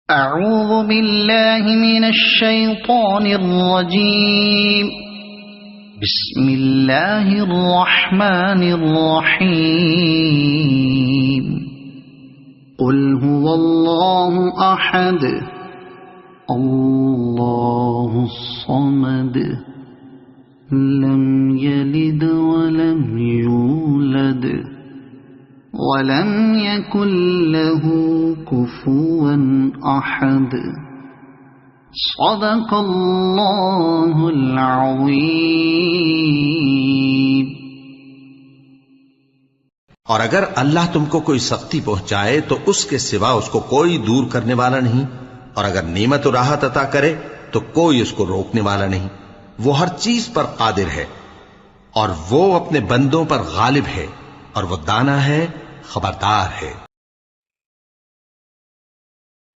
اعوذ باللہ من الشیطان الرجیم بسم اللہ الرحمن الرحیم قل هو اللہ احد اللہ الصمد لم یلد ولم یولد وَلَمْ يَكُنْ لَهُ كُفُوًا أَحَدٌ صدق اللہ العظیم۔ اور اگر اللہ تم کو کوئی سختی پہنچائے تو اس کے سوا اس کو کوئی دور کرنے والا نہیں، اور اگر نعمت و راحت عطا کرے تو کوئی اس کو روکنے والا نہیں۔ وہ ہر چیز پر قادر ہے اور وہ اپنے بندوں پر غالب ہے، اور وہ دانا ہے، خبردار ہے۔